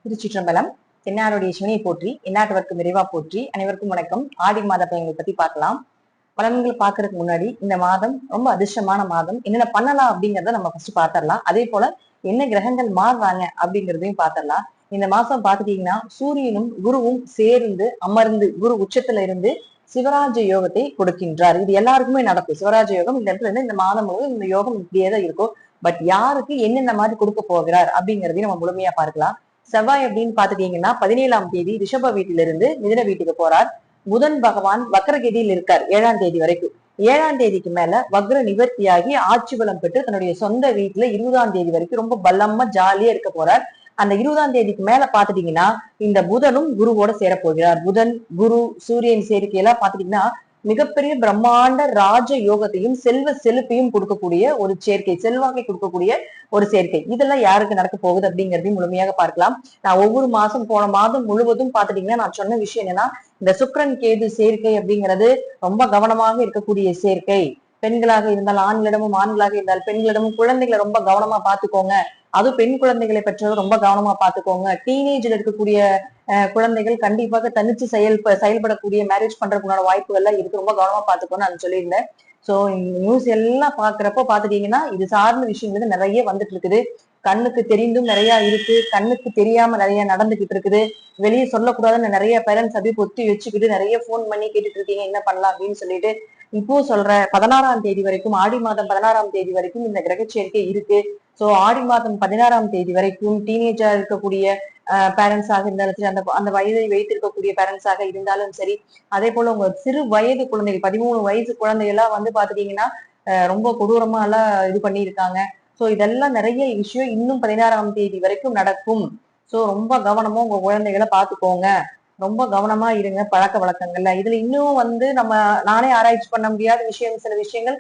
திருச்சிற்றம்பலம். தென்னாருடைய சிவனையை போற்றி, எந்நாட்டவர்க்கும் விரைவா போற்றி. அனைவருக்கும் வணக்கம். ஆடி மாத பலன்களை பத்தி பார்க்கலாம். பலன்கள் பாக்குறதுக்கு முன்னாடி இந்த மாதம் ரொம்ப அதிர்ஷ்டமான மாதம், என்னென்ன பண்ணலாம் அப்படிங்கறத நம்ம ஃபர்ஸ்ட் பாத்திரலாம். அதே போல என்ன கிரகங்கள் மாறுறாங்க அப்படிங்கிறதையும் பாத்திரலாம். இந்த மாசம் பாத்துட்டீங்கன்னா சூரியனும் குருவும் சேர்ந்து அமர்ந்து குரு உச்சத்துல இருந்து சிவராஜ யோகத்தை கொடுக்கின்றார். இது எல்லாருக்குமே நடக்கும். சிவராஜ யோகம் இந்த இடத்துல இருந்து இந்த மாதம் முழுவதும் இந்த யோகம் இப்படியேதான் இருக்கும். பட் யாருக்கு என்னென்ன மாதிரி கொடுக்க போகிறார் அப்படிங்கிறதையும் நம்ம முழுமையா பார்க்கலாம். செவ்வாய் அப்படின்னு பாத்துட்டீங்கன்னா 17ஆம் தேதி ரிஷப வீட்டிலிருந்து மிதுன வீட்டுக்கு போறார். புதன் பகவான் வக்ரகதியில் இருக்கார் 7ஆம் தேதி வரைக்கும். 7ஆம் தேதிக்கு மேல வக்ர நிவர்த்தியாகி ஆட்சி பலம் பெற்று தன்னுடைய சொந்த வீட்டுல 20ஆம் தேதி வரைக்கும் ரொம்ப பலமா ஜாலியா இருக்க போறார். அந்த 20ஆம் தேதிக்கு மேல பாத்துட்டீங்கன்னா இந்த புதனும் குருவோட சேர போகிறார். புதன் குரு சூரியன் சேர்க்கையெல்லாம் பாத்துட்டீங்கன்னா மிகப்பெரிய பிரம்மாண்ட ராஜ யோகத்தையும் செல்வ செழிப்பையும் கொடுக்கக்கூடிய ஒரு சேர்க்கை, செல்வாக்கை கொடுக்கக்கூடிய ஒரு சேர்க்கை. இதெல்லாம் யாருக்கு நடக்க போகுது அப்படிங்கிறதையும் முழுமையாக பார்க்கலாம். நான் ஒவ்வொரு மாசம் போன மாதம் முழுவதும் பாத்துட்டீங்கன்னா நான் சொன்ன விஷயம் என்னன்னா, இந்த சுக்கிரன் கேது சேர்க்கை அப்படிங்கிறது ரொம்ப கவனமாக இருக்கக்கூடிய சேர்க்கை. பெண்களாக இருந்தால் ஆண்களிடமும், ஆண்களாக இருந்தால் பெண்களிடமும் குழந்தைகளை ரொம்ப கவனமா பாத்துக்கோங்க. அதுவும் பெண் குழந்தைகளை பெற்றவர் ரொம்ப கவனமா பாத்துக்கோங்க. டீனேஜ்ல இருக்கக்கூடிய குழந்தைகள் கண்டிப்பாக தனிச்சு செயல்படக்கூடிய மேரேஜ் பண்றதுக்குண்டான வாய்ப்புகள் எல்லாம் இருக்கு. ரொம்ப கவனமா பாத்துக்கோன்னு நான் சொல்லியிருந்தேன். சோ இந்த நியூஸ் எல்லாம் பாக்குறப்போ பாத்துட்டீங்கன்னா இது சார்ந்த விஷயங்கள் நிறைய வந்துட்டு இருக்குது. கண்ணுக்கு தெரிந்தும் நிறைய இருக்கு, கண்ணுக்கு தெரியாம நிறைய நடந்துகிட்டு இருக்குது. வெளியே சொல்லக்கூடாதுன்னு நிறைய பேரண்ட்ஸ் அப்படியே பொத்தி வச்சுக்கிட்டு நிறைய போன் பண்ணி கேட்டுட்டு இருக்கீங்க என்ன பண்ணலாம் அப்படின்னு சொல்லிட்டு. இப்போ சொல்ற 16ஆம் தேதி வரைக்கும், ஆடி மாதம் 16ஆம் தேதி வரைக்கும் இந்த கிரக சேர்க்கை இருக்கு. சோ ஆடி மாதம் 16ஆம் தேதி வரைக்கும் டீனேஜா இருக்கக்கூடிய பேரண்ட்ஸாக இருந்தாலும் சரி, அந்த அந்த வயதை வைத்திருக்கக்கூடிய பேரண்ட்ஸாக இருந்தாலும் சரி, அதே போல உங்க சிறு வயது குழந்தைகள் 13 வயசு குழந்தைகள் வந்து பாத்துட்டீங்கன்னா ரொம்ப கொடூரமா எல்லாம் இது பண்ணியிருக்காங்க. சோ இதெல்லாம் நிறைய விஷயம் இன்னும் 16ஆம் தேதி வரைக்கும் நடக்கும். சோ ரொம்ப கவனமா உங்க குழந்தைகளை பாத்துக்கோங்க. ரொம்ப கவனமா இருங்க பழக்க வழக்கங்கள்ல. இதுல இன்னும் நம்ம நானே ஆராய்ச்சி பண்ண முடியாத விஷயம், சில விஷயங்கள்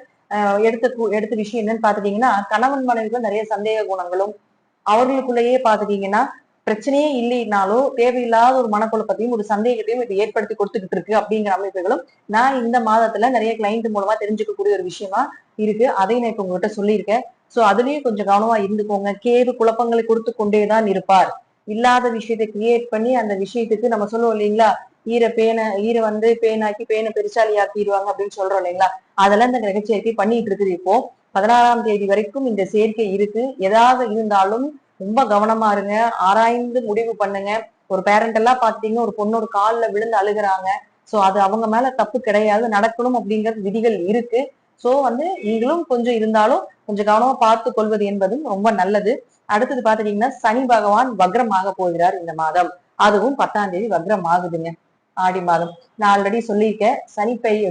எடுத்த விஷயம் என்னன்னு பாத்துட்டீங்கன்னா, கணவன் மனைவிகள் நிறைய சந்தேக குணங்களும் அவர்களுக்குள்ளேயே பாத்துட்டீங்கன்னா பிரச்சனையே இல்லைனாலும் தேவையில்லாத ஒரு மனக்குழப்பத்தையும் ஒரு சந்தேகத்தையும் இது ஏற்படுத்தி கொடுத்துக்கிட்டு இருக்கு அப்படிங்கிற அமைப்புகளும் நான் இந்த மாதத்துல நிறைய கிளைண்ட் மூலமா தெரிஞ்சுக்கக்கூடிய ஒரு விஷயமா இருக்கு. அதையும் நான் இப்ப உங்ககிட்ட சொல்லியிருக்கேன். சோ அதுலயும் கொஞ்சம் கவனமா இருந்துக்கோங்க. கேது குழப்பங்களை கொடுத்து கொண்டேதான் இருப்பார். இல்லாத விஷயத்தை கிரியேட் பண்ணி அந்த விஷயத்துக்கு நம்ம சொல்லுவோம் இல்லைங்களா, ஈர பேனாக்கி பேனை பெருசாலி ஆக்கிடுவாங்க அப்படின்னு சொல்றோம் இல்லைங்களா. அதெல்லாம் இந்த கிரக சேர்க்கை பண்ணிட்டு இருக்குது. இப்போ 16ஆம் தேதி வரைக்கும் இந்த சேர்க்கை இருக்கு. ஏதாவது இருந்தாலும் ரொம்ப கவனமா இருங்க. ஆராய்ந்து முடிவு பண்ணுங்க. ஒரு பேரண்ட் எல்லாம் பாத்தீங்கன்னா ஒரு பொண்ணோட கால்ல விழுந்து அழுகுறாங்க. சோ அது அவங்க மேல தப்பு கிடையாது, நடக்கணும் அப்படிங்கிறது விதிகள் இருக்கு. சோ நீங்களும் கொஞ்சம் இருந்தாலும் கொஞ்சம் கவனமா பார்த்து கொள்வது என்பதும் ரொம்ப நல்லது. அடுத்தது பாத்துட்டீங்கன்னா சனி பகவான் வக்ரம் ஆக போகிறார் இந்த மாதம். அதுவும் 10ஆம் தேதி வக்ரம் ஆகுதுங்க. ஆடி மாதம் நான் ஆல்ரெடி சொல்லியிருக்கேன்.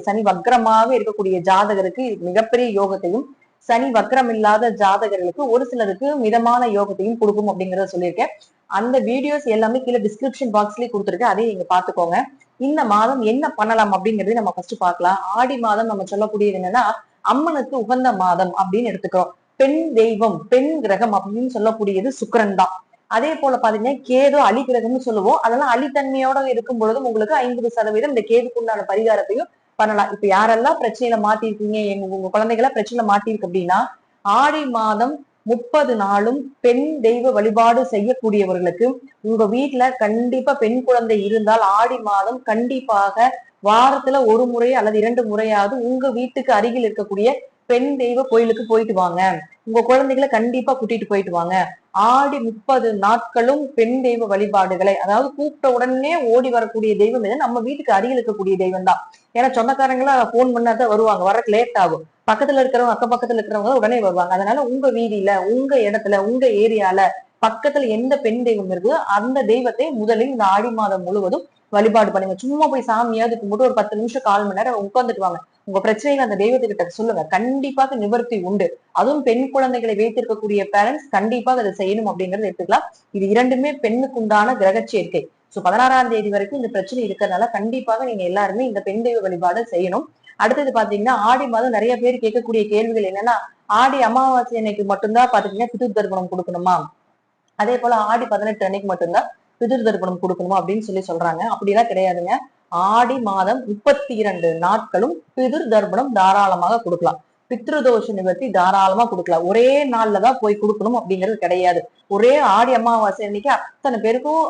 சனி வக்ரமாக இருக்கக்கூடிய ஜாதகருக்கு மிகப்பெரிய யோகத்தையும், சனி வக்ரம் இல்லாத ஜாதகர்களுக்கு ஒரு சிலருக்கு மிதமான யோகத்தையும் கொடுக்கும் அப்படிங்கறத சொல்லியிருக்கேன். அந்த வீடியோஸ் எல்லாமே கீழே டிஸ்கிரிப்ஷன் பாக்ஸ்லயே கொடுத்துருக்கேன். அதையும் நீங்க பாத்துக்கோங்க. இந்த மாதம் என்ன பண்ணலாம் அப்படிங்கறத நம்ம ஃபர்ஸ்ட் பார்க்கலாம். ஆடி மாதம் நம்ம சொல்லக்கூடியது என்னன்னா அம்மனுக்கு உகந்த மாதம் அப்படின்னு எடுத்துக்கிறோம். பெண் தெய்வம், பெண் கிரகம் அப்படின்னு சொல்லக்கூடியது சுக்கிரன் தான். அதே போல பாத்தீங்கன்னா கேது அலி கிரகம்னு சொல்லுவோம். அதெல்லாம் அலித்தன்மையோட இருக்கும் பொழுதும் உங்களுக்கு 50% இந்த கேதுக்குண்டான பரிகாரத்தையும் பண்ணலாம். இப்ப யாரெல்லாம் பிரச்சனையில மாட்டிருக்கீங்க, உங்க குழந்தைகளா பிரச்சனையில மாட்டிருக்கு அப்படின்னா, ஆடி மாதம் 30 நாளும் பெண் தெய்வ வழிபாடு செய்யக்கூடியவர்களுக்கு உங்க வீட்டுல கண்டிப்பா பெண் குழந்தை இருந்தால் ஆடி மாதம் கண்டிப்பாக வாரத்துல ஒரு முறை அல்லது 2 முறையாவது உங்க வீட்டுக்கு அருகில் இருக்கக்கூடிய பெண் தெய்வ கோயிலுக்கு போயிட்டு வாங்க. உங்க குழந்தைகளை கண்டிப்பா கூட்டிட்டு போயிட்டு வாங்க. ஆடி 30 நாட்களும் பெண் தெய்வ வழிபாடுகளை, அதாவது கூப்பிட்ட உடனே ஓடி வரக்கூடிய தெய்வம் இது நம்ம வீட்டுக்கு அருகில் இருக்கக்கூடிய தெய்வம் தான். ஏன்னா சொந்தக்காரங்களா போன் பண்ணாதான் வருவாங்க, வர்றதுக்கு லேட் ஆகும். பக்கத்துல இருக்கிறவங்க, அக்க பக்கத்துல இருக்கிறவங்க உடனே வருவாங்க. அதனால உங்க வீதியில, உங்க இடத்துல, உங்க ஏரியால பக்கத்துல எந்த பெண் தெய்வம் இருக்குதோ அந்த தெய்வத்தை முதலில் இந்த ஆடி மாதம் முழுவதும் வழிபாடு பண்ணுங்க. சும்மா போய் சாமியாவது கும்பிட்டு ஒரு 10 நிமிஷம் 1/4 மணி நேரம் உட்கார்ந்துட்டு வாங்க. உங்க பிரச்சனைகளை அந்த தெய்வத்துக்கிட்ட சொல்லுங்க. கண்டிப்பாக நிவர்த்தி உண்டு. அதுவும் பெண் குழந்தைகளை வைத்திருக்கக்கூடிய பேரண்ட்ஸ் கண்டிப்பாக அதை செய்யணும் அப்படிங்கறத எடுத்துக்கலாம். இது இரண்டுமே பெண்ணுக்கு உண்டான கிரக சேர்க்கை. சோ 16ஆம் தேதி வரைக்கும் இந்த பிரச்சனை இருக்கிறதுனால கண்டிப்பாக நீங்க எல்லாருமே இந்த பெண் தெய்வ வழிபாடு செய்யணும். அடுத்தது பாத்தீங்கன்னா ஆடி மாதம் நிறைய பேர் கேட்கக்கூடிய கேள்விகள் என்னன்னா, ஆடி அமாவாசை அன்னைக்கு மட்டும்தான் பாத்தீங்கன்னா பிது தர்ப்பணம் கொடுக்கணுமா, அதே போல ஆடி 18 அன்னைக்கு மட்டும்தான் பிதிர் தர்ப்பணம் கொடுக்கணுமா அப்படின்னு சொல்றாங்க. அப்படிலாம் கிடையாதுங்க. ஆடி மாதம் 32 நாட்களும் பிதிர் தர்ப்பணம் தாராளமாக கொடுக்கலாம். பித்ருதோஷ நிவர்த்தி தாராளமா கொடுக்கலாம். ஒரே நாள்லதான் போய் கொடுக்கணும் அப்படிங்கிறது கிடையாது. ஒரே ஆடி அமாவாசை அன்னைக்கு அத்தனை பேருக்கும்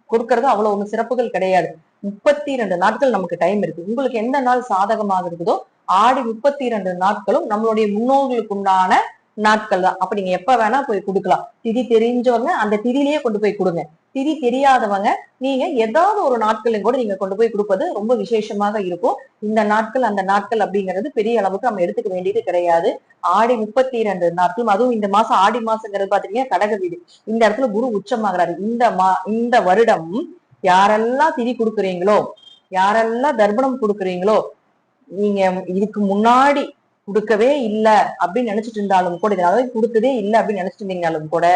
கொடுக்கறது அவ்வளவு ஒண்ணு சிறப்புகள் கிடையாது. 32 நாட்கள் நமக்கு டைம் இருக்கு. உங்களுக்கு எந்த நாள் சாதகமாக இருக்குதோ ஆடி 32 நாட்களும் நம்மளுடைய முன்னோர்களுக்கு உண்டான நாட்கள் தான். அப்ப நீங்க எப்ப வேணா போய் கொடுக்கலாம். திதி தெரிஞ்சவங்க அந்த திதியிலேயே கொண்டு போய் கொடுங்க. திதி தெரியாதவங்க நீங்க ஏதாவது ஒரு நாட்களையும் கூட நீங்க கொண்டு போய் கொடுப்பது ரொம்ப விசேஷமாக இருக்கும். இந்த நாட்கள் அந்த நாட்கள் அப்படிங்கிறது பெரிய அளவுக்கு நம்ம எடுத்துக்க வேண்டியது கிடையாது. ஆடி 32 நாட்களும், அதுவும் இந்த மாசம் ஆடி மாசங்கிறது பாத்தீங்கன்னா கடக வீடு. இந்த இடத்துல குரு உச்சமாகிறாரு. இந்த வருடம் யாரெல்லாம் திதி கொடுக்குறீங்களோ, யாரெல்லாம் தர்ப்பணம் கொடுக்குறீங்களோ, நீங்க இதுக்கு முன்னாடி கொடுக்கவே இல்லை அப்படின்னு நினைச்சிட்டு இருந்தாலும் கூட, அதாவது கொடுத்ததே இல்லை அப்படின்னு நினைச்சிட்டு இருந்தீங்கனாலும் கூட,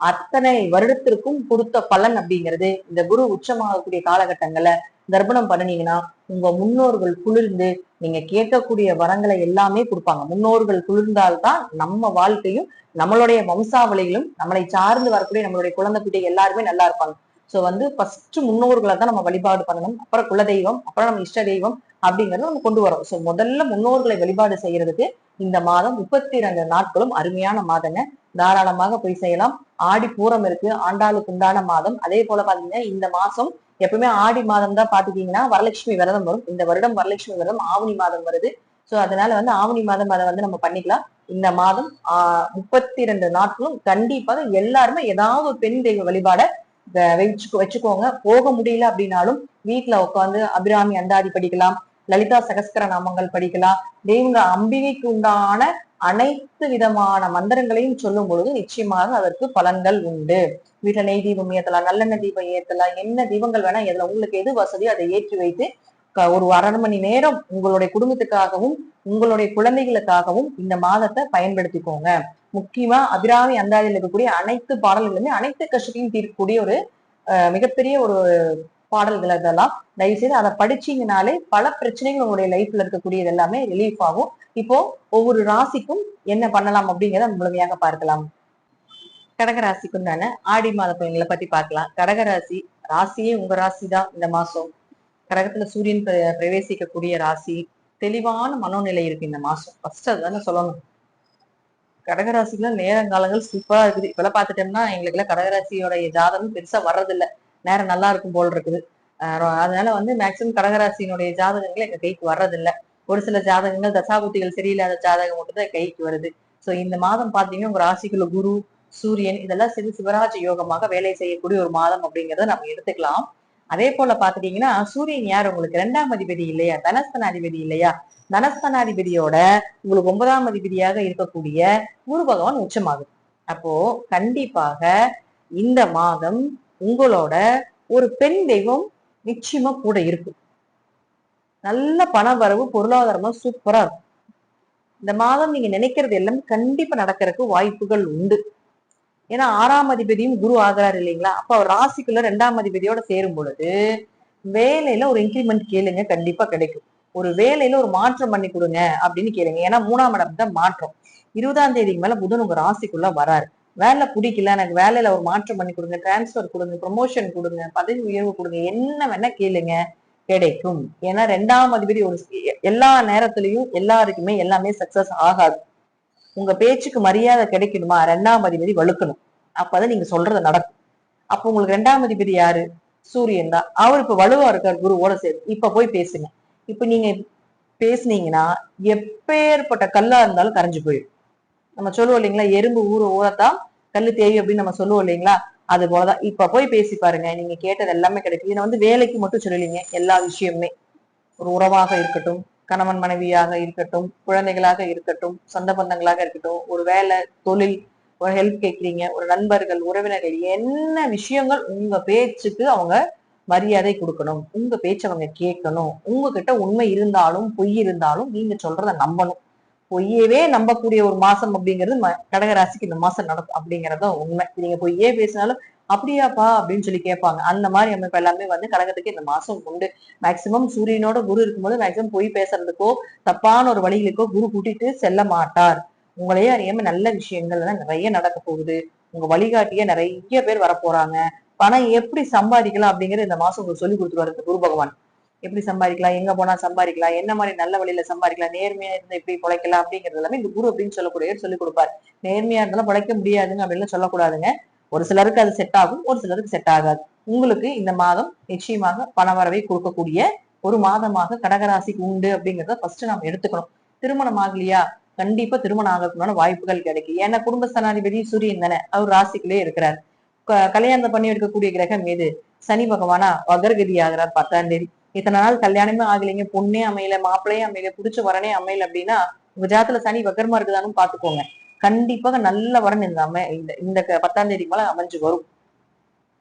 அத்தனை வருடத்திற்கும் கொடுத்த பலன் அப்படிங்கிறது இந்த குரு உச்சமாகக்கூடிய காலகட்டங்கள்ல தர்ப்பணம் பண்ணினீங்கன்னா உங்க முன்னோர்கள் குளிர்ந்து நீங்க கேட்கக்கூடிய வரங்களை எல்லாமே கொடுப்பாங்க. முன்னோர்கள் குளிர்ந்தால்தான் நம்ம வாழ்க்கையும் நம்மளுடைய வம்சாவளிகளும் நம்மளை சார்ந்து வரக்கூடிய நம்மளுடைய குழந்தை குட்டி எல்லாருமே நல்லா இருப்பாங்க. சோ ஃபர்ஸ்ட் முன்னோர்களை தான் நம்ம வழிபாடு பண்ணணும். அப்புறம் குலதெய்வம், அப்புறம் நம்ம இஷ்ட தெய்வம் அப்படிங்கறத நம்ம கொண்டு வரோம். சோ முதல்ல முன்னோர்களை வழிபாடு செய்யறதுக்கு இந்த மாதம் 32 நாட்களும் அருமையான மாதங்க. தாராளமாக போய் செய்யலாம். ஆடி பூரம் இருக்கு, ஆண்டாளுக்கு உண்டான மாதம். அதே போல பாத்தீங்கன்னா இந்த மாசம் எப்பவுமே ஆடி மாதம் தான் பாத்துட்டீங்கன்னா வரலட்சுமி விரதம் வரும். இந்த வருடம் வரலட்சுமி விரதம் ஆவணி மாதம் வருது. சோ அதனால ஆவணி மாதம் அதை நம்ம பண்ணிக்கலாம். இந்த மாதம் 32 நாட்களும் கண்டிப்பாக எல்லாருமே ஏதாவது ஒரு பெண் தெய்வ வழிபாட வச்சுக்கோங்க. போக முடியல அப்படின்னாலும் வீட்டுல உட்காந்து அபிராமி அந்தாதி படிக்கலாம், லலிதா சகஸ்கர நாமங்கள் படிக்கலாம். தெய்வங்க அம்பிகைக்கு உண்டான அனைத்து விதமான மந்திரங்களையும் சொல்லும் பொழுது நிச்சயமாக அதற்கு பலன்கள் உண்டு. வீட்டுல நெய் தீபம் ஏத்தலாம், நல்லெண்ணெய் தீபம் ஏத்தலாம், என்ன தீபங்கள் வேணா எதுல உங்களுக்கு எது வசதியோ அதை ஏற்றி வைத்து ஒரு 1/2 மணி நேரம் உங்களுடைய குடும்பத்துக்காகவும் உங்களுடைய குழந்தைகளுக்காகவும் இந்த மாதத்தை பயன்படுத்திக்கோங்க. முக்கியமா அபிராமி அந்தாதியில் இருக்கக்கூடிய அனைத்து பாடல்களுமே அனைத்து கஷ்டத்தையும் தீர்க்கக்கூடிய ஒரு மிகப்பெரிய ஒரு பாடல்கள். அதெல்லாம் தயவு செய்து அதை படிச்சீங்கனாலே பல பிரச்சனைகள் உங்களுடைய லைஃப்ல இருக்கக்கூடியது எல்லாமே ரிலீஃப் ஆகும். இப்போ ஒவ்வொரு ராசிக்கும் என்ன பண்ணலாம் அப்படிங்கிறத முழுமையாக பார்க்கலாம். கடகராசிக்கும் தானே ஆடி மாத பலன்களை பத்தி பார்க்கலாம். கடகராசி ராசியே உங்க ராசி தான். இந்த மாசம் கடகத்துல சூரியன் பிரவேசிக்கக்கூடிய ராசி. தெளிவான மனோநிலை இருக்கு இந்த மாசம். ஃபர்ஸ்ட் அதுதானே சொல்லணும். கடகராசிக்குள்ள நேரங்காலங்கள் சூப்பரா இருக்குது. இப்பெல்லாம் பாத்துட்டோம்னா எங்களுக்கு எல்லாம் கடகராசியோட ஜாதகம் பெருசா வர்றதில்ல. நேரம் நல்லா இருக்கும் போல் இருக்குது. அதனால மேக்சிமம் கடகராசியினுடைய ஜாதகங்கள் எங்க கைக்கு வர்றதில்லை. ஒரு சில ஜாதகங்கள் தசாபுத்திகள் சரியில்லாத ஜாதகம் மட்டும் தான் கைக்கு வருது. சோ இந்த மாதம் பாத்தீங்கன்னா உங்க ராசிக்குள்ள குரு சூரியன் இதெல்லாம் சிவராஜ யோகமாக வேலை செய்யக்கூடிய ஒரு மாதம் அப்படிங்கிறத நம்ம எடுத்துக்கலாம். அதே போல பாத்துட்டீங்கன்னா சூரியன் யார் உங்களுக்கு 2ஆம் அதிபதி இல்லையா, தனஸ்தனாதிபதி இல்லையா. தனஸ்தனாதிபதியோட உங்களுக்கு 9ஆம் அதிபதியாக இருக்கக்கூடிய குரு பகவான் உச்சமாகுது. அப்போ கண்டிப்பாக இந்த மாதம் உங்களோட ஒரு பெண் தெய்வம் நிச்சயமா கூட இருக்கு. நல்ல பண வரவு, பொருளாதாரமா சூப்பரா இருக்கும். இந்த மாதம் நீங்க நினைக்கிறது எல்லாமே கண்டிப்பா நடக்கிறதுக்கு வாய்ப்புகள் உண்டு. ஏன்னா 6ஆம் அதிபதியும் குரு ஆகிறாரு இல்லைங்களா. அப்ப அவர் ராசிக்குள்ள 2ஆம் அதிபதியோட சேரும் பொழுது வேலையில ஒரு இன்கிரிமெண்ட் கேளுங்க, கண்டிப்பா கிடைக்கும். ஒரு வேலையில ஒரு மாற்றம் பண்ணி கொடுங்க அப்படின்னு கேளுங்க. ஏன்னா 3ஆம் இடம் தான் மாற்றம். 20ஆம் தேதிக்கு மேல புதன் உங்க ராசிக்குள்ள வராரு. வேலை பிடிக்கல, எனக்கு வேலையில ஒரு மாற்றம் பண்ணி கொடுங்க, டிரான்ஸ்பர் கொடுங்க, ப்ரொமோஷன் கொடுங்க, பதவி உயர்வு கொடுங்க, என்ன வேணா கேளுங்க, கிடைக்கும். ஏன்னா 2ஆம் அதிபதி ஒரு எல்லா நேரத்திலையும் எல்லாருக்குமே எல்லாமே சக்சஸ் ஆகாது. உங்க பேச்சுக்கு மரியாதை கிடைக்கணுமா, 2ஆம் அதிபதி வலுக்கணும். அப்பதான் நீங்க சொல்றது நடக்கும். அப்ப உங்களுக்கு 2ஆம் அதிபதி யாரு, சூரியன் தான். அவர் இப்ப வலுவா இருக்காரு குருவோட சேர்த்து. இப்ப போய் பேசுங்க. இப்ப நீங்க பேசுனீங்கன்னா எப்பேற்பட்ட கல்லா இருந்தாலும் கரைஞ்சு போயிடும். நம்ம சொல்லுவோம் இல்லைங்களா, எறும்பு ஊறத்தான் கல்லு தேவி அப்படின்னு நம்ம சொல்லுவோம் இல்லைங்களா. அது போலதான் இப்ப போய் பேசி பாருங்க, நீங்க கேட்டது எல்லாமே கிடைக்கும். இதை வேலைக்கு மட்டும் சொல்லலீங்க, எல்லா விஷயமுமே. ஒரு உறவாக இருக்கட்டும், கணவன் மனைவியாக இருக்கட்டும், குழந்தைகளாக இருக்கட்டும், சொந்த பந்தங்களாக இருக்கட்டும், ஒரு வேலை தொழில், ஒரு ஹெல்ப் கேட்கிறீங்க, ஒரு நண்பர்கள் உறவினர்கள், என்ன விஷயங்கள் உங்க பேச்சுக்கு அவங்க மரியாதை கொடுக்கணும், உங்க பேச்சு அவங்க கேட்கணும். உங்ககிட்ட உண்மை இருந்தாலும் பொய் இருந்தாலும் நீங்க சொல்றத நம்பணும். பொய்யவே நம்பக்கூடிய ஒரு மாசம் அப்படிங்கிறது கடகராசிக்கு இந்த மாசம் நடக்கும் அப்படிங்கறத உண்மை. நீங்க பொய்யே பேசினாலும் அப்படியாப்பா அப்படின்னு சொல்லி கேட்பாங்க. அந்த மாதிரி அமைப்பு எல்லாமே கடகத்துக்கு இந்த மாசம் உண்டு. மேக்சிமம் சூரியனோட குரு இருக்கும்போது மேக்சிமம் பொய் பேசுறதுக்கோ தப்பான ஒரு வழிகளுக்கோ குரு கூட்டிட்டு செல்ல மாட்டார். உங்களையே அறியாம நல்ல விஷயங்கள் நிறைய நடக்க போகுது. உங்க வழிகாட்டியே நிறைய பேர் வரப்போறாங்க. பணம் எப்படி சம்பாதிக்கலாம் அப்படிங்கறது இந்த மாசம் உங்களுக்கு சொல்லி கொடுத்துருவாரு குரு பகவான். எப்படி சம்பாதிக்கலாம், எங்க போனா சம்பாதிக்கலாம், என்ன மாதிரி நல்ல வழியில சம்பாதிக்கலாம், நேர்மையா இருந்து எப்படி பொழைக்கலாம் அப்படிங்கிறது எல்லாமே இந்த குரு அப்படின்னு சொல்லக்கூடிய சொல்லிக் கொடுப்பாரு. நேர்மையா இருந்தாலும் பொழைக்க முடியாதுங்க அப்படின்னு சொல்லக்கூடாதுங்க. ஒரு சிலருக்கு அது செட் ஆகும், ஒரு சிலருக்கு செட் ஆகாது. உங்களுக்கு இந்த மாதம் நிச்சயமாக பணவரவை கொடுக்கக்கூடிய ஒரு மாதமாக கடகராசிக்கு உண்டு அப்படிங்கிறத ஃபர்ஸ்ட் நாம எடுத்துக்கணும். திருமணம் ஆகலையா, கண்டிப்பா திருமணம் ஆகிறதுக்கான வாய்ப்புகள் கிடைக்கும். ஏன்னா குடும்பஸ்தானாதிபதி சூரியன் தானே, அவர் ராசிக்குள்ளே இருக்கிறார். கல்யாணம் பண்ணி எடுக்கக்கூடிய கிரகம் எது? சனி பகவானா வகர்கதி ஆகிறார் 10ஆம் தேதி. இத்தனை நாள் கல்யாணமே ஆகலைங்க, பொண்ணே அமையல, மாப்பிள்ளையே அமையல, புடிச்ச வரனே அமையல அப்படின்னா உங்க ஜாதத்துல சனி வக்கரமா இருக்குதான்னு பாத்துக்கோங்க. கண்டிப்பாக நல்ல வரன் இந்த 10ஆம் தேதிக்கு மேல அமைஞ்சு வரும்.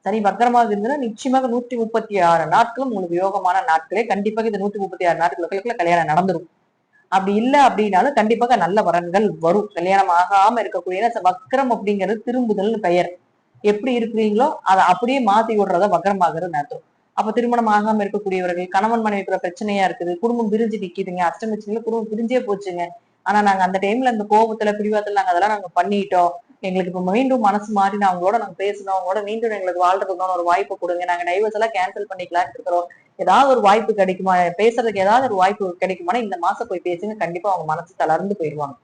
சனி வக்கரமாக இருந்ததுன்னா நிச்சயமாக 136 நாட்களும் உங்களுக்கு யோகமான நாட்களே. கண்டிப்பாக இந்த 136 நாட்களுக்குள்ள கல்யாணம் நடந்துரும். அப்படி இல்ல அப்படின்னாலும் கண்டிப்பாக நல்ல வரன்கள் வரும். கல்யாணம் ஆகாம இருக்கக்கூடிய வக்கரம் அப்படிங்கிறது திரும்புதல்னு பெயர். எப்படி இருக்கிறீங்களோ அதை அப்படியே மாத்தி விடுறத வக்கரமாகிறது நடத்தும். அப்ப திருமணம் ஆகாம இருக்கக்கூடியவர்கள், கணவன் மனைவிக்குற பிரச்சனையா இருக்குது, குடும்பம் பிரிஞ்சு நிக்குதுங்க, அஷ்டமச்சனில குடும்பம் பிரிஞ்சே போச்சுங்க, ஆனா நாங்க அந்த டைம்ல அந்த கோபத்துல பிடிவாதத்துல நாங்க அதெல்லாம் நாங்க பண்ணிட்டோம், எங்களுக்கு இப்ப மீண்டும் மனசு மாறி நான் அவங்களோட நாங்க பேசணும், அவங்களோட மீண்டும் எங்களுக்கு வாழ்றதுக்கான ஒரு வாய்ப்பு கொடுங்க, நாங்க டைவர்ஸ் எல்லாம் கேன்சல் பண்ணிக்கலாம்னு இருக்கிறோம், ஏதாவது ஒரு வாய்ப்பு கிடைக்குமா, பேசுறதுக்கு ஏதாவது ஒரு வாய்ப்பு கிடைக்குமானா இந்த மாசம் போய் பேசுங்க. கண்டிப்பா அவங்க மனசு தளர்ந்து போயிடுவாங்க.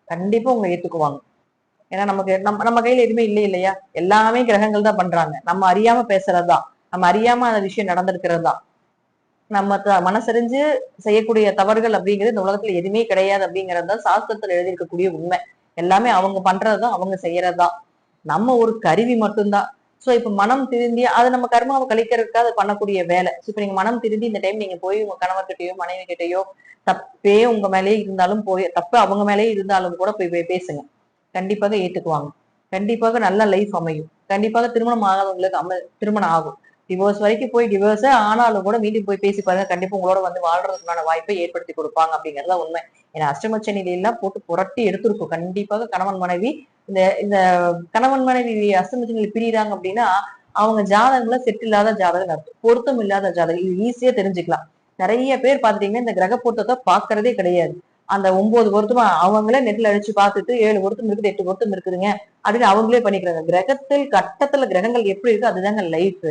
கண்டிப்பா உங்க ஏத்துக்குவாங்க. ஏன்னா நமக்கு நம்ம கையில எதுவுமே இல்லை இல்லையா, எல்லாமே கிரகங்கள் தான் பண்றாங்க. நம்ம அறியாம பேசுறதுதான், நம்ம அறியாம அந்த விஷயம் நடந்திருக்கிறது தான். நம்ம மனசறிஞ்சு செய்யக்கூடிய தவறுகள் அப்படிங்கிறது இந்த உலகத்துல எதுவுமே கிடையாது அப்படிங்கிறது தான் சாஸ்திரத்துல எழுதியிருக்கக்கூடிய உண்மை. எல்லாமே அவங்க பண்றதுதான், அவங்க செய்யறதுதான். நம்ம ஒரு கருவி மட்டும்தான். சோ இப்ப மனம் திருந்தி அதை நம்ம கர்மாவை கழிக்கிறதுக்காக அதை பண்ணக்கூடிய வேலை. இப்ப நீங்க மனம் திருந்தி இந்த டைம் நீங்க போய் உங்க கணவர்கிட்டயோ மனைவி கிட்டயோ தப்பே உங்க மேலேயே இருந்தாலும் போய் தப்பு அவங்க மேலேயே இருந்தாலும் கூட போய் பேசுங்க. கண்டிப்பாக ஏத்துக்குவாங்க. கண்டிப்பாக நல்ல லைஃப் அமையும். கண்டிப்பாக திருமணம் ஆகாதவங்களுக்கு திருமணம் ஆகும். டிவோர்ஸ் வரைக்கும் போய் டிவோர்ஸே ஆனாலும் கூட மீண்டும் போய் பேசி பாருங்க. கண்டிப்பா உங்களோட வந்து வாழ்றதுக்கான வாய்ப்பை ஏற்படுத்தி கொடுப்பாங்க அப்படிங்கறத உண்மை. ஏன்னா அஷ்டமச்சனில எல்லாம் போட்டு புரட்டி எடுத்திருக்கும். கண்டிப்பாக கணவன் மனைவி இந்த இந்த கணவன் மனைவி அஷ்டமச்சனில பிரியிறாங்க அப்படின்னா அவங்க ஜாதகங்கள செட் இல்லாத ஜாதகம் அர்த்தம், பொருத்தம் இல்லாத ஜாதகம். இது ஈஸியா தெரிஞ்சுக்கலாம். நிறைய பேர் பாத்துட்டீங்கன்னா இந்த கிரக பொருத்தத்தை பாக்குறதே கிடையாது. அந்த 9 பொருத்தமா அவங்களே நெட்ல அடிச்சு பார்த்துட்டு 7 பொருத்தம் இருக்குது, 8 பொருத்தம் இருக்குதுங்க அப்படின்னு அவங்களே பண்ணிக்கிறாங்க. கிரகத்தில் கட்டத்துல கிரகங்கள் எப்படி இருக்கு அதுதாங்க லைஃப்.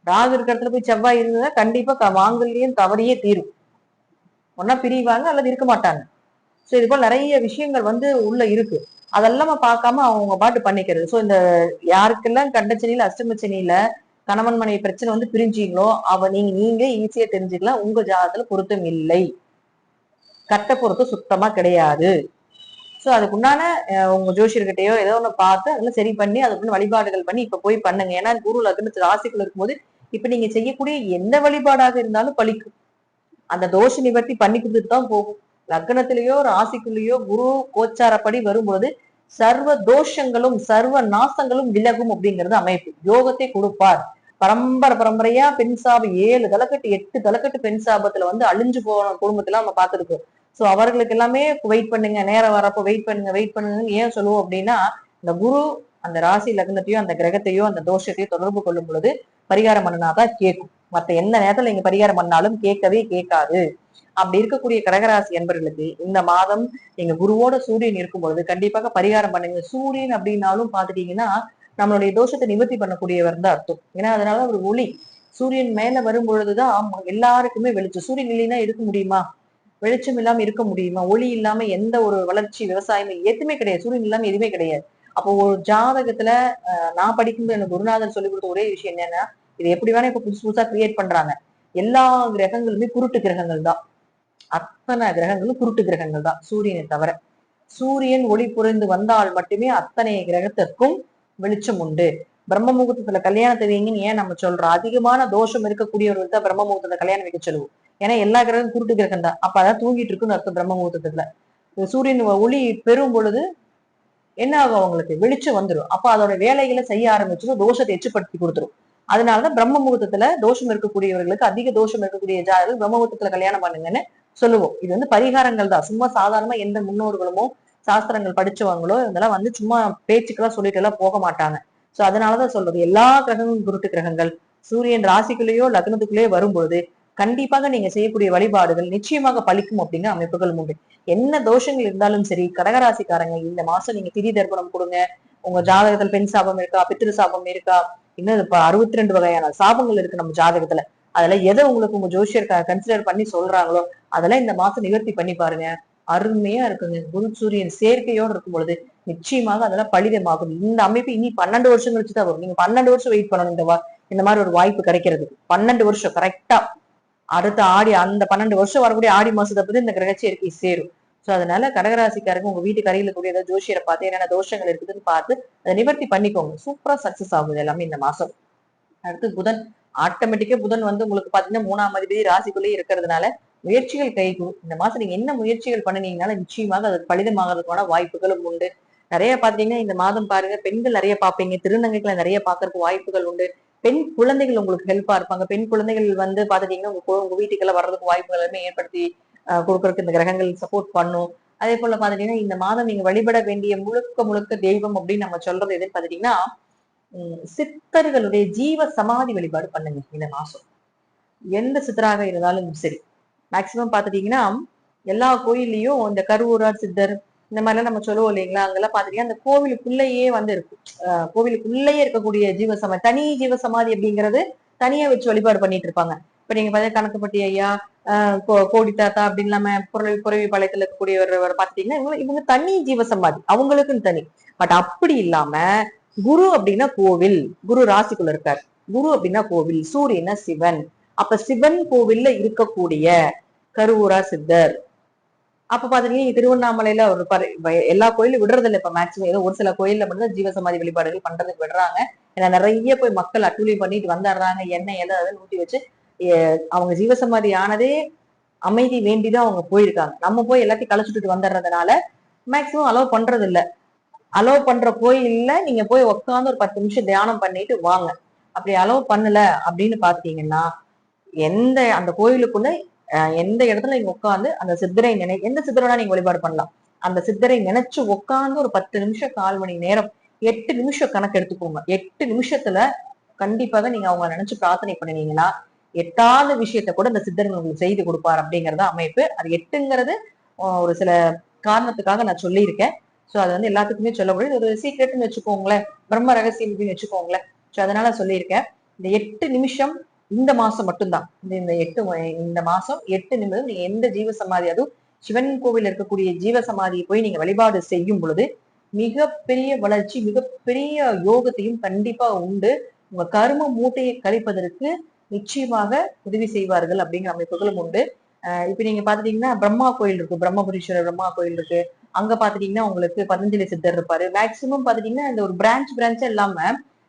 ராகு இருக்கிற இடத்துல போய் செவ்வாய் இருந்ததுன்னா கண்டிப்பா வாங்கலையும் தவறியே தீரும். ஒன்னா பிரிவாங்க அல்லது இருக்க மாட்டாங்க. சோ இது போல நிறைய விஷயங்கள் வந்து உள்ள இருக்கு. அதெல்லாம் பார்க்காம அவங்க பாட்டு பண்ணிக்கிறது. சோ இந்த யாருக்கெல்லாம் கண்டச்சனியில அஷ்டமச்சனியில கணவன் மனைவி பிரச்சனை வந்து பிரிஞ்சீங்களோ நீங்களே ஈஸியா தெரிஞ்சுக்கலாம் உங்க ஜாதகத்துல பொருத்தம் இல்லை, கட்ட பொருத்தம் சுத்தமா கிடையாது. சோ அதுக்குண்டான உங்க ஜோசியர்கிட்டயோ ஏதோ ஒண்ணு பார்த்து அதெல்லாம் சரி பண்ணி அதுக்குள்ள வழிபாடுகள் பண்ணி இப்ப போய் பண்ணுங்க. ஏன்னா குரு லக்னத்து ராசிக்குள்ள இருக்கும்போது இப்ப நீங்க செய்யக்கூடிய எந்த வழிபாடாக இருந்தாலும் பலிக்கும். அந்த தோஷ நிவர்த்தி பண்ணி கொடுத்துட்டு தான் போகும். லக்னத்திலேயோ ராசிக்குள்ளேயோ குரு கோச்சாரப்படி வரும்போது சர்வ தோஷங்களும் சர்வ நாசங்களும் விலகும் அப்படிங்கிறது அமைப்பு. யோகத்தை கொடுப்பார். பரம்பரையா பெண் சாபம் 7 தலைக்கட்டு 8 தலைக்கட்டு பெண் சாபத்துல வந்து அழிஞ்சு போன குடும்பத்துல நம்ம பார்த்திருக்கோம். சோ அவர்களுக்கு எல்லாமே வெயிட் பண்ணுங்க, நேரம் வரப்போ வெயிட் பண்ணுங்கன்னு ஏன் சொல்லுவோம் அப்படின்னா இந்த குரு அந்த ராசி லக்னத்தையோ அந்த கிரகத்தையோ அந்த தோஷத்தையோ தொடர்பு கொள்ளும் பொழுது பரிகாரம் பண்ணினாதான் கேட்கும். மத்த எந்த நேரத்துல நீங்க பரிகாரம் பண்ணாலும் கேட்கவே கேட்காது. அப்படி இருக்கக்கூடிய கடகராசி என்பவர்களுக்கு இந்த மாதம் எங்க குருவோட சூரியன் இருக்கும் பொழுது கண்டிப்பாக பரிகாரம் பண்ணுங்க. சூரியன் அப்படின்னாலும் பாத்துட்டீங்கன்னா நம்மளுடைய தோஷத்தை நிவர்த்தி பண்ணக்கூடியவர் தான் அர்த்தம். ஏன்னா அதனால ஒரு ஒளி சூரியன் மேல வரும் பொழுதுதான் எல்லாருக்குமே வெளிச்சம். சூரியன் இல்லைன்னா இருக்க முடியுமா? வெளிச்சம் இல்லாம இருக்க முடியுமா? ஒளி இல்லாம எந்த ஒரு வளர்ச்சி விவசாயம் எதுவுமே கிடையாது. சூரியன் இல்லாம எதுவுமே கிடையாது. அப்போ ஒரு ஜாதகத்துல நான் படிக்கும்போது எனக்கு குருநாதர் சொல்லி கொடுத்த ஒரே விஷயம் என்னன்னா இது எப்படி வேணா இப்ப புதுசு புதுசா கிரியேட் பண்றாங்க. எல்லா கிரகங்களுமே குருட்டு கிரகங்கள் தான். அத்தனை கிரகங்களும் குருட்டு கிரகங்கள் தான் சூரியனை தவிர. சூரியன் ஒளி புரிந்து வந்தால் மட்டுமே அத்தனை கிரகத்திற்கும் வெளிச்சம் உண்டு. பிரம்ம முகூர்த்தத்துல கல்யாணத்தை வைங்கன்னு ஏன் நம்ம சொல்றோம்? அதிகமான தோஷம் இருக்கக்கூடியவர்கள் தான் பிரம்ம முகூர்த்தத்துல கல்யாணம் வைக்க சொல்லுவோம். ஏன்னா எல்லா கிரகம் குருட்டு கிரகம் தான். அப்ப அதான் தூங்கிட்டு இருக்குன்னு அர்த்தம். பிரம்ம முகூர்த்தத்துல சூரியன் ஒளி பெறும் பொழுது என்ன ஆகும்? அவங்களுக்கு வெளிச்சம் வந்துடும். அப்ப அதோட வேலைகளை செய்ய ஆரம்பிச்சிடும், தோஷத்தை எச்சுப்படுத்தி கொடுத்துரும். அதனாலதான் பிரம்ம முகூர்த்தத்துல தோஷம் இருக்கக்கூடியவர்களுக்கு, அதிக தோஷம் இருக்கக்கூடிய ஜாதகர்கள் பிரம்ம முகூர்த்தத்துல கல்யாணம் பண்ணுங்கன்னு சொல்லுவோம். இது வந்து பரிகாரங்கள் தான். சும்மா சாதாரணமா எந்த முன்னோர்களுமோ சாஸ்திரங்கள் படிச்சவங்களோ இதெல்லாம் வந்து சும்மா பேச்சுக்கெல்லாம் சொல்லிட்டு எல்லாம் போக மாட்டாங்க. சோ அதனாலதான் சொல்றது எல்லா கிரகங்களும் குருட்டு கிரகங்கள். சூரியன் ராசிக்குள்ளேயோ லக்னத்துக்குள்ளேயோ வரும்பொழுது கண்டிப்பாக நீங்க செய்யக்கூடிய வழிபாடுகள் நிச்சயமாக பலிக்கும் அப்படிங்கிற அமைப்புகள் உண்டு. என்ன தோஷங்கள் இருந்தாலும் சரி கடகராசிக்காரங்க இந்த மாசம் நீங்க திதி தர்ப்பணம் கொடுங்க. உங்க ஜாதகத்துல பெண் சாபம் இருக்கா, பித்திரு சாபம் இருக்கா, இன்னும் இப்ப 62 வகையான சாபங்கள் இருக்கு நம்ம ஜாதகத்துல. அதுல எதை உங்களுக்கு உங்க ஜோசியர் கன்சிடர் பண்ணி சொல்றாங்களோ அதெல்லாம் இந்த மாசம் நிவர்த்தி பண்ணி பாருங்க. அருமையா இருக்குங்க. குரு சூரியன் சேர்க்கையோடு இருக்கும் பொழுது நிச்சயமாக அதெல்லாம் பலிதமாகும். இந்த அமைப்பு இனி 12 வருஷம் கழிச்சுதான் வரும். நீங்க 12 வருஷம் வெயிட் பண்ணணும் இந்த மாதிரி ஒரு வாய்ப்பு கிடைக்கிறது. 12 வருஷம் கரெக்டா அடுத்த ஆடி அந்த 12 வருஷம் வரக்கூடிய ஆடி மாசத்தை பத்தி இந்த கிரகச்சேர்க்கை சேரும். சோ அதனால கடகராசிக்காரங்க உங்க வீட்டுக்கு அருகில கூடிய ஏதாவது ஜோசியரை பார்த்து என்னென்ன தோஷங்கள் இருக்குதுன்னு பார்த்து அதை நிவர்த்தி பண்ணிக்கோங்க. சூப்பரா சக்சஸ் ஆகுது எல்லாமே இந்த மாசம். அடுத்து புதன். ஆட்டோமேட்டிக்கா புதன் வந்து உங்களுக்கு பாத்தீங்கன்னா 3ஆம் அதிபதி ராசிக்குள்ளேயே இருக்கிறதுனால முயற்சிகள் கைகூடும். இந்த மாசம் நீங்க என்ன முயற்சிகள் பண்ணினீங்கனாலும் நிச்சயமாக அது பலிதமாகிறதுக்கான வாய்ப்புகளும் உண்டு. நிறைய பாத்தீங்கன்னா இந்த மாதம் பாருங்க பெண்கள் நிறைய பாப்பீங்க, திருநங்கைகளை நிறைய பாக்குறதுக்கு வாய்ப்புகள் உண்டு. பெண் குழந்தைகள் உங்களுக்கு ஹெல்ப்பா இருப்பாங்க. பெண் குழந்தைகள் வந்து பாத்துட்டீங்கன்னா உங்க வீட்டுக்கெல்லாம் வர்றதுக்கு வாய்ப்புகள் எல்லாமே ஏற்படுத்தி கொடுக்கறதுக்கு இந்த கிரகங்கள் சப்போர்ட் பண்ணும். அதே போல பாத்துட்டீங்கன்னா இந்த மாதம் நீங்க வழிபட வேண்டிய முழுக்க முழுக்க தெய்வம் அப்படின்னு நம்ம சொல்றது எதுன்னு பாத்துட்டீங்கன்னா சித்தர்களுடைய ஜீவ சமாதி வழிபாடு பண்ணுங்க இந்த மாசம். எந்த சித்தராக இருந்தாலும் சரி. மேக்சிமம் பாத்துட்டீங்கன்னா எல்லா கோயில்லையும் இந்த கருவூரார் சித்தர் இந்த மாதிரி எல்லாம் நம்ம சொல்லுவோம் இல்லைங்களா, அங்கெல்லாம் பாத்துட்டீங்கன்னா அந்த கோவிலுக்குள்ளேயே வந்து இருக்கும். கோவிலுக்குள்ளேயே இருக்கக்கூடிய ஜீவசமாதி, தனி ஜீவசமாதி அப்படிங்கிறது தனியா வச்சு வழிபாடு பண்ணிட்டு இருப்பாங்க. இப்ப நீங்க பாத்தீங்கன்னா கணக்குப்பட்டி ஐயா, கோடி தாத்தா அப்படின்னு இல்லாம புறவி பாளையத்துல இருக்கக்கூடியவர் பாத்துட்டீங்கன்னா இவங்க தனி ஜீவசமாதி, அவங்களுக்குன்னு தனி. பட் அப்படி இல்லாம குரு அப்படின்னா கோவில், குரு ராசிக்குள்ள இருக்காரு. குரு அப்படின்னா கோவில், சூரியனா சிவன். அப்ப சிவன் கோவில்ல இருக்கக்கூடிய கருவூரா சித்தர். அப்ப பாத்தீங்கன்னா திருவண்ணாமலையில ஒரு எல்லா கோயிலும் விடுறது இல்லை இப்ப மேக்சிமம். ஏதோ ஒரு சில கோயில்ல மட்டும்தான் ஜீவசமாதி வழிபாடுகள் பண்றதுக்கு விடுறாங்க. ஏன்னா நிறைய போய் மக்கள் அட்டூழியம் பண்ணிட்டு வந்துடுறாங்க. எண்ணெய் எதை ஊட்டி வச்சு அவங்க ஜீவசமாதி ஆனதே அமைதி வேண்டிதான் அவங்க போயிருக்காங்க. நம்ம போய் எல்லாத்தையும் கலைச்சுட்டு வந்துடுறதுனால மேக்சிமம் அலோவ் பண்றது இல்ல. அலோவ் பண்ற கோயில்ல நீங்க போய் உட்காந்து ஒரு 10 நிமிஷம் தியானம் பண்ணிட்டு வாங்க. அப்படி அலோவ் பண்ணல அப்படின்னு பாத்தீங்கன்னா அந்த கோயிலுக்குள்ள எந்த இடத்துல நீங்க உட்காந்து அந்த சித்தரை எந்த சித்தரோட நீங்க வழிபாடு பண்ணலாம். அந்த சித்தரை நினைச்சு உட்காந்து ஒரு 10 நிமிஷம் 1/4 மணி நேரம் 8 நிமிஷம் கணக்கு எடுத்துக்கோங்க. 8 நிமிஷத்துல கண்டிப்பாக நீங்க அவங்க நினைச்சு பிரார்த்தனை பண்ணினீங்கன்னா எட்டாவது விஷயத்த கூட இந்த சித்தர்கள் உங்களுக்கு செய்து கொடுப்பார் அப்படிங்கறத அமைப்பு. அது 8ங்கிறது ஒரு சில காரணத்துக்காக நான் சொல்லியிருக்கேன். சோ அது வந்து எல்லாத்துக்குமே சொல்லக்கூடிய ஒரு சீக்ரெட்னு வச்சுக்கோங்களேன், பிரம்ம ரகசியம் வச்சுக்கோங்களேன். சோ அதனால சொல்லியிருக்கேன். இந்த 8 நிமிஷம் இந்த மாசம் மட்டும்தான். இந்த மாசம் 8 நிமிடம் நீங்க எந்த ஜீவசமாதி, அதுவும் சிவன் கோவில் இருக்கக்கூடிய ஜீவசமாதியை போய் நீங்க வழிபாடு செய்யும் பொழுது மிகப்பெரிய வளர்ச்சி, மிகப்பெரிய யோகத்தையும் கண்டிப்பா உண்டு. உங்க கர்ம மூட்டையை கழிப்பதற்கு நிச்சயமாக உதவி செய்வார்கள் அப்படிங்கிற அமைப்புகளும் உண்டு. இப்ப நீங்க பாத்துட்டீங்கன்னா பிரம்மா கோயில் இருக்கு, பிரம்மபுரீஸ்வரர் பிரம்மா கோயில் இருக்கு. அங்க பாத்துட்டீங்கன்னா உங்களுக்கு பதஞ்சலி சித்தர் இருப்பாரு. மேக்சிமம் பாத்துட்டீங்கன்னா இந்த ஒரு பிரான்ச்சா இல்லாம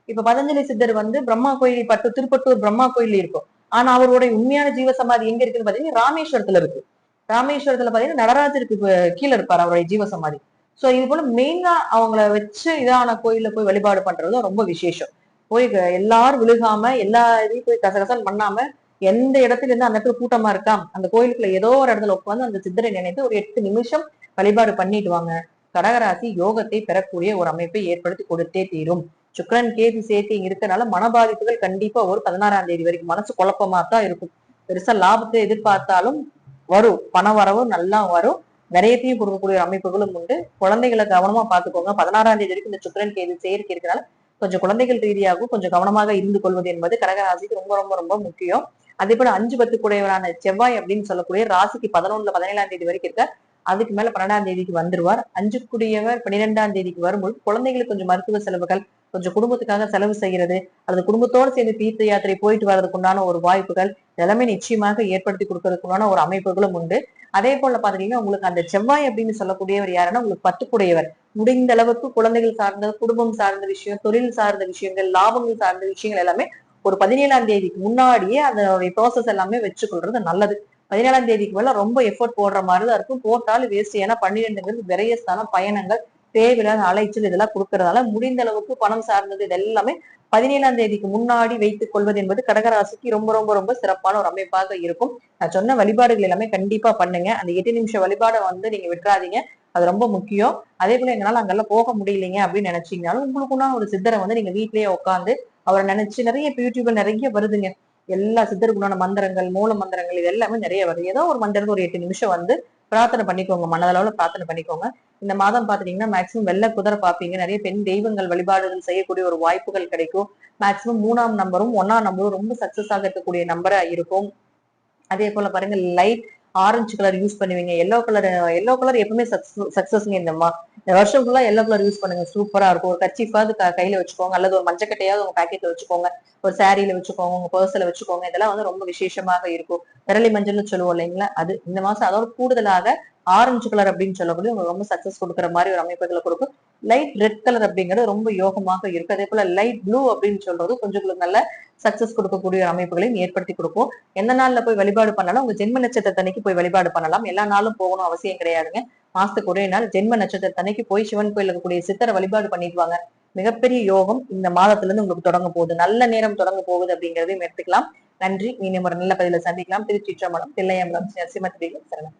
இப்ப பதஞ்சலி சித்தர் வந்து பிரம்மா கோயில் திருப்பட்டூர் பிரம்மா கோயில் இருக்கும். ஆனா அவருடைய உண்மையான ஜீவசமாதி எங்க இருக்குன்னு பாத்தீங்கன்னா ராமேஸ்வரத்துல இருக்கு. ராமேஸ்வரத்துல பாத்தீங்கன்னா நடராஜருக்கு கீழே இருப்பாரு அவருடைய ஜீவசமாதி. சோ இது போல மெயினா அவங்கள வச்சு இதான கோயில்ல போய் வழிபாடு பண்றதும் ரொம்ப விசேஷம். போய் எல்லாரும் விழுகாம எல்லா இதையும் போய் கசகசன் பண்ணாம எந்த இடத்துல இருந்து அந்த இடத்துல கூட்டமா இருக்கா அந்த கோயிலுக்குள்ள ஏதோ ஒரு இடத்துல உட்காந்து அந்த சித்தரை நினைத்து ஒரு 8 நிமிஷம் வழிபாடு பண்ணிட்டு வாங்க. கடகராசி யோகத்தை பெறக்கூடிய ஒரு அமைப்பை ஏற்படுத்தி கொடுத்தே தீரும். சுக்கிரன் கேது சேர்த்து இருக்கனால மன பாதிப்புகள் கண்டிப்பா ஒரு 16ஆம் தேதி வரைக்கும் மனசு குழப்பமா தான் இருக்கும். பெருசா லாபத்தை எதிர்பார்த்தாலும் வரும், பண வரவும் நல்லா வரும். நிறையத்தையும் கொடுக்கக்கூடிய அமைப்புகளும் உண்டு. குழந்தைகளை கவனமா பாத்துக்கோங்க. 16ஆம் தேதி வரைக்கும் இந்த சுக்கிரன் கேது சேர்க்கை இருக்கனால கொஞ்சம் குழந்தைகள் ரீதியாகவும் கொஞ்சம் கவனமாக இருந்து கொள்வது என்பது கடகராசிக்கு ரொம்ப ரொம்ப ரொம்ப முக்கியம். அதே போல 5-10 கூடையவரான செவ்வாய் அப்படின்னு சொல்லக்கூடிய ராசிக்கு 11ல 17ஆம் தேதி வரைக்கும் இருக்க. அதுக்கு மேல 12ஆம் தேதிக்கு வந்துருவார். 5 கூடியவர் 12ஆம் தேதிக்கு வரும்போது குழந்தைகளுக்கு கொஞ்சம் மருத்துவ செலவுகள், கொஞ்சம் குடும்பத்துக்காக செலவு செய்யறது அல்லது குடும்பத்தோடு சேர்ந்து தீர்த்த யாத்திரை போயிட்டு வர்றதுக்குண்டான ஒரு வாய்ப்புகள் எல்லாமே நிச்சயமாக ஏற்படுத்தி கொடுக்கறதுக்குண்டான ஒரு அமைப்புகளும் உண்டு. அதே போல பாத்தீங்கன்னா உங்களுக்கு அந்த செவ்வாய் அப்படின்னு சொல்லக்கூடியவர் யாருன்னா உங்களுக்கு 10 கூடையவர். முடிந்த அளவுக்கு குழந்தைகள் சார்ந்த, குடும்பம் சார்ந்த விஷயம், தொழில் சார்ந்த விஷயங்கள், லாபங்கள் சார்ந்த விஷயங்கள் எல்லாமே ஒரு 17ஆம் தேதிக்கு முன்னாடியே அதனுடைய ப்ராசஸ் எல்லாமே வச்சுக்கொள்றது நல்லது. 17ஆம் தேதிக்கு மேல ரொம்ப எஃபோர்ட் போடுற மாதிரிதான் இருக்கும். போட்டாலும் வேஸ்ட். ஏன்னா 12ங்கிறது விரயஸ்தானம், பயணங்கள், தேவையில்லாத அலைச்சல் இதெல்லாம் கொடுக்கறதால முடிந்த அளவுக்கு பணம் சார்ந்தது இது எல்லாமே 17ஆம் தேதிக்கு முன்னாடி வைத்துக் கொள்வது என்பது கடகராசிக்கு ரொம்ப ரொம்ப ரொம்ப சிறப்பான ஒரு அமைப்பாக இருக்கும். நான் சொன்ன வழிபாடுகள் எல்லாமே கண்டிப்பா பண்ணுங்க. அந்த 8 நிமிஷம் வழிபாடை வந்து நீங்க விட்டுறாதீங்க. அது ரொம்ப முக்கியம். அதே போல எங்களால அங்கெல்லாம் போக முடியலைங்க அப்படின்னு நினைச்சீங்கன்னாலும் உங்களுக்குன்னா ஒரு சித்தரை வந்து நீங்க வீட்லயே உட்காந்து அவரை நினைச்சு நிறைய யூடியூப்ல நிறைய வருதுங்க. எல்லா சித்தருக்குண்டான மந்திரங்கள், மூல மந்திரங்கள் இது எல்லாமே நிறைய வருது. ஏதோ ஒரு மந்திரத்தை ஒரு 8 நிமிஷம் வந்து பிரார்த்தனை பண்ணிக்கோங்க. மனதளவுல பிரார்த்தனை பண்ணிக்கோங்க. இந்த மாதம் பாத்தீங்கன்னா மேக்சிமம் வெள்ளை குதிரை பாப்பீங்க, நிறைய பெண் தெய்வங்கள் வழிபாடுகள் செய்யக்கூடிய ஒரு வாய்ப்புகள் கிடைக்கும். மேக்சிமம் 3ஆம் நம்பரும் 1ஆம் நம்பரும் ரொம்ப சக்சஸ் ஆக இருக்கக்கூடிய நம்பரா இருக்கும். அதே போல பாருங்க, லைட் ஆரஞ்சு கலர் யூஸ் பண்ணுவீங்க. எல்லோ கலர் எப்பவுமே சக்சஸ்ங்க. இந்த வருஷம் ஃபுல்லா எல்லோ கலர் யூஸ் பண்ணுங்க, சூப்பரா இருக்கும். ஒரு கர்ச்சீஃபாவது கையில வச்சுக்கோங்க, அல்லது ஒரு மஞ்சக்கட்டையாவது உங்க பாக்கெட்ல வச்சுக்கோங்க, ஒரு சாரியில வச்சுக்கோங்க, உங்க பர்ஸ்ல வச்சுக்கோங்க. இதெல்லாம் வந்து ரொம்ப விசேஷமாக இருக்கும். விரலி மஞ்சள்னு சொல்லுவோம் இல்லைங்களா, அது இந்த மாசம் அதோட கூடுதலாக ஆரஞ்சு கலர் அப்படின்னு சொல்லக்கூடிய உங்களுக்கு ரொம்ப சக்சஸ் கொடுக்குற மாதிரி ஒரு அமைப்புகளை கொடுக்கும். லைட் ரெட் கலர் அப்படிங்கிறது ரொம்ப யோகமாக இருக்கு. அதே போல லைட் ப்ளூ அப்படின்னு சொல்றது கொஞ்சம் நல்ல சக்சஸ் கொடுக்கக்கூடிய அமைப்புகளையும் ஏற்படுத்தி கொடுக்கும். எந்த நாள்ல போய் வழிபாடு பண்ணாலும் உங்க ஜென்ம நட்சத்திரத்தன்னைக்கு போய் வழிபாடு பண்ணலாம். எல்லா நாளும் போகணும் அவசியம் கிடையாதுங்க. மாசத்துக்கு ஒரே நாள் ஜென்ம நட்சத்திரத்தன்னைக்கு போய் சிவன் கோயில் இருக்கக்கூடிய சித்தரை வழிபாடு பண்ணிட்டு வாங்க. மிகப்பெரிய யோகம் இந்த மாதத்துல இருந்து உங்களுக்கு தொடங்க போகுது, நல்ல நேரம் தொடங்க போகுது அப்படிங்கிறதையும் எடுத்துக்கலாம். நன்றி. மீண்டும் ஒரு நல்ல பதில சந்திக்கலாம். திருச்சிற்றம்பலம், தில்லையம்பலம், நரசிம்ம சரணம்.